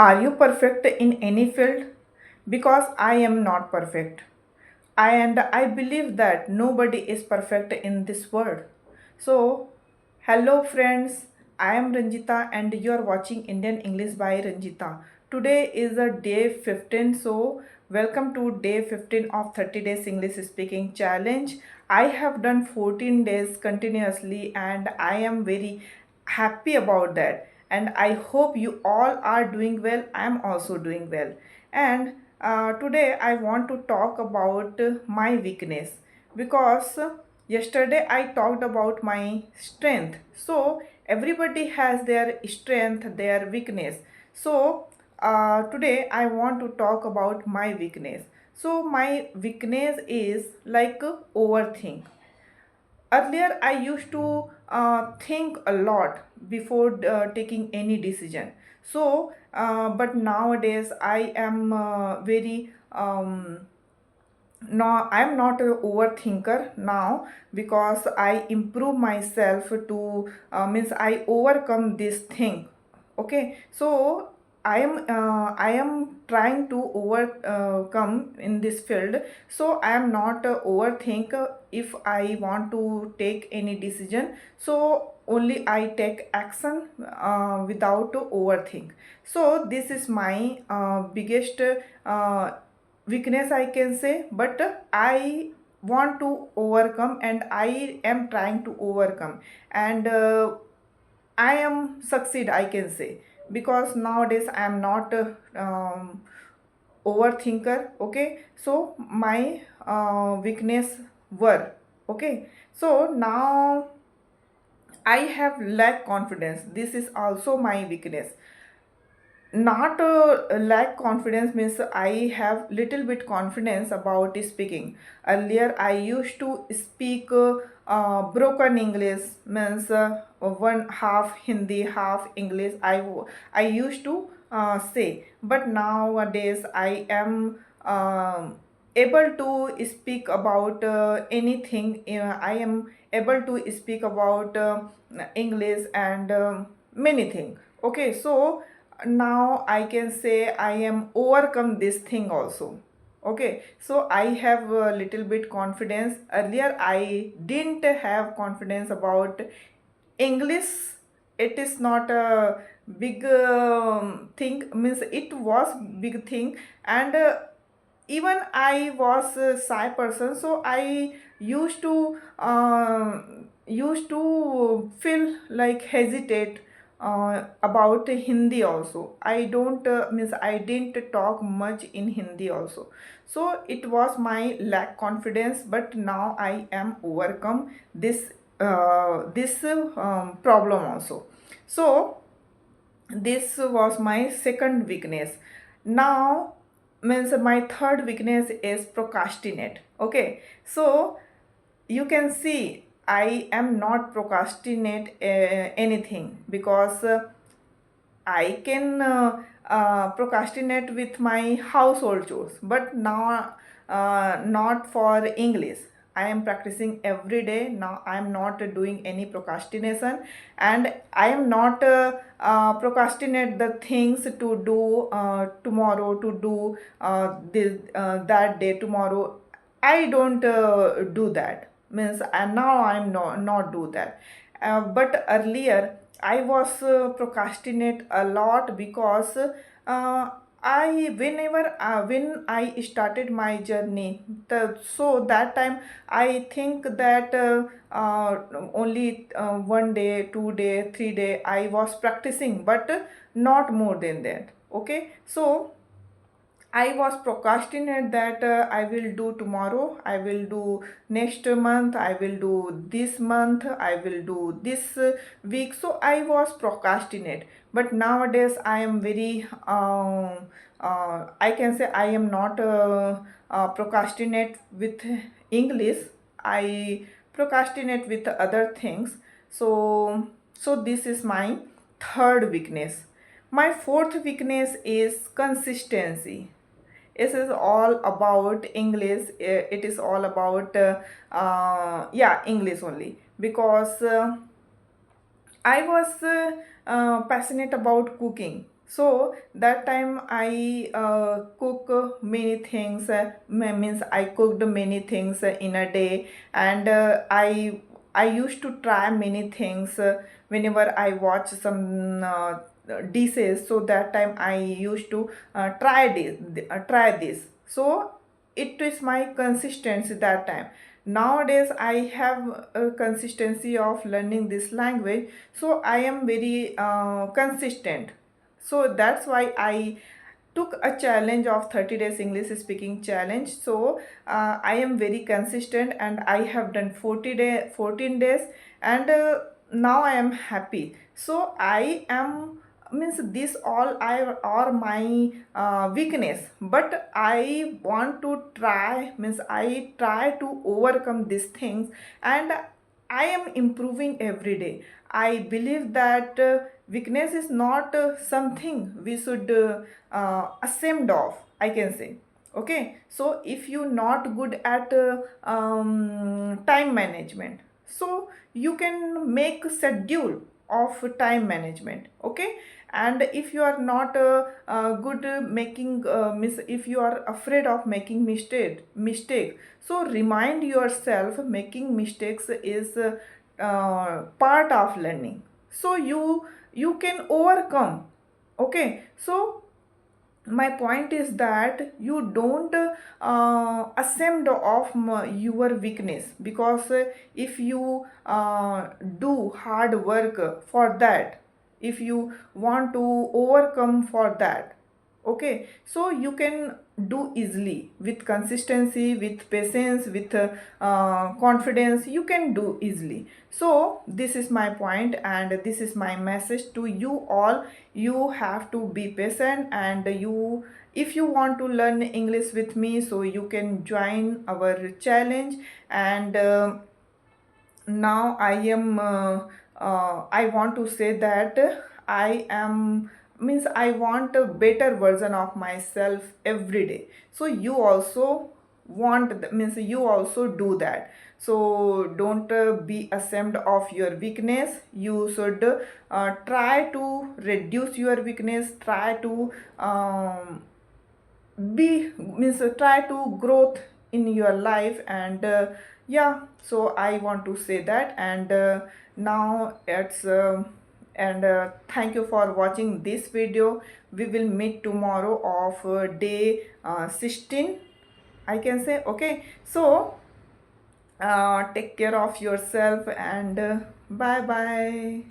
Are you perfect in any field? Because I am not perfect. I believe that nobody is perfect in this world. So, hello friends, I am Ranjita and you are watching Indian English by Ranjita. Today is a day 15, so welcome to day 15 of 30 days English speaking challenge. I have done 14 days continuously and I am very happy about that, and I hope you all are doing well. I am also doing well. And today I want to talk about my weakness, because yesterday I talked about my strength. So everybody has their strength, their weakness. So today I want to talk about my weakness. So my weakness is like overthink. Earlier, I used to think a lot before taking any decision. So, but nowadays I am very no, I'm not a overthinker now, because I improve myself to means I overcome this thing. Okay, so I am trying to overcome in this field. So I am not a overthinker. If I want to take any decision, so only I take action without to overthink. So this is my biggest weakness, I can say. But I want to overcome and I am trying to overcome, and I am succeed, I can say, because nowadays I am not overthinker. Okay, so my weakness were, okay. So now I have lack confidence. This is also my weakness. Not lack confidence means I have little bit confidence about speaking. Earlier I used to speak broken English, means one half Hindi half English. I used to say, but nowadays I am able to speak about anything. I am able to speak about English and many things. Okay, so now I can say I am overcome this thing also. Okay, so I have a little bit confidence. Earlier I didn't have confidence about English. It is not a big thing, means it was big thing. And even I was a shy person, so I used to feel like hesitate about Hindi also. I don't means I didn't talk much in Hindi also. So it was my lack confidence, but now I am overcome this problem also. So this was my second weakness. Now, means my third weakness is procrastinate. Okay, so you can see I am not procrastinate anything, because I can procrastinate with my household chores, but now not for English. I am practicing every day. Now I am not doing any procrastination, and I am not procrastinate the things to do tomorrow, to do this that day tomorrow. I don't do that. Means and now I'm not do that. But earlier I was procrastinate a lot, because I whenever when I started my journey, so that time I think that only 1 day, 2 day, 3 day I was practicing, but not more than that. Okay, so I was procrastinate that I will do tomorrow, I will do next month, I will do this month, I will do this week. So I was procrastinate. But nowadays I am very, I can say I am not procrastinate with English. I procrastinate with other things. So this is my third weakness. My fourth weakness is consistency. It is all about English. It is all about yeah, English only, because I was passionate about cooking. So that time I cook many things, means I cooked many things in a day, and I used to try many things whenever I watch some dishes. So that time I used to try this. So it is my consistency that time. Nowadays I have a consistency of learning this language, so I am very consistent. So that's why I took a challenge of 30 days English speaking challenge. So I am very consistent, and I have done 14 days, and now I am happy. So I am, means this all I are my weakness, but I want to try, means I try to overcome these things, and I am improving every day. I believe that weakness is not something we should ashamed of, I can say. Okay, so if you not good at time management, so you can make schedule of time management. Okay, and if you are not good making if you are afraid of making mistake, so remind yourself making mistakes is part of learning. So you can overcome. Okay, so my point is that you don't ashamed of your weakness, because if you do hard work for that, if you want to overcome for that, okay, so you can do easily with consistency, with patience, with confidence, you can do easily. So this is my point, and this is my message to you all. You have to be patient, and you, if you want to learn English with me, so you can join our challenge. And now I am I want to say that I am, means I want a better version of myself every day. So you also want means you also do that. So don't be ashamed of your weakness. You should try to reduce your weakness, try to be, means try to growth in your life. And yeah, so I want to say that. And now it's and thank you for watching this video. We will meet tomorrow of day 16, I can say. Okay, so take care of yourself, and bye bye.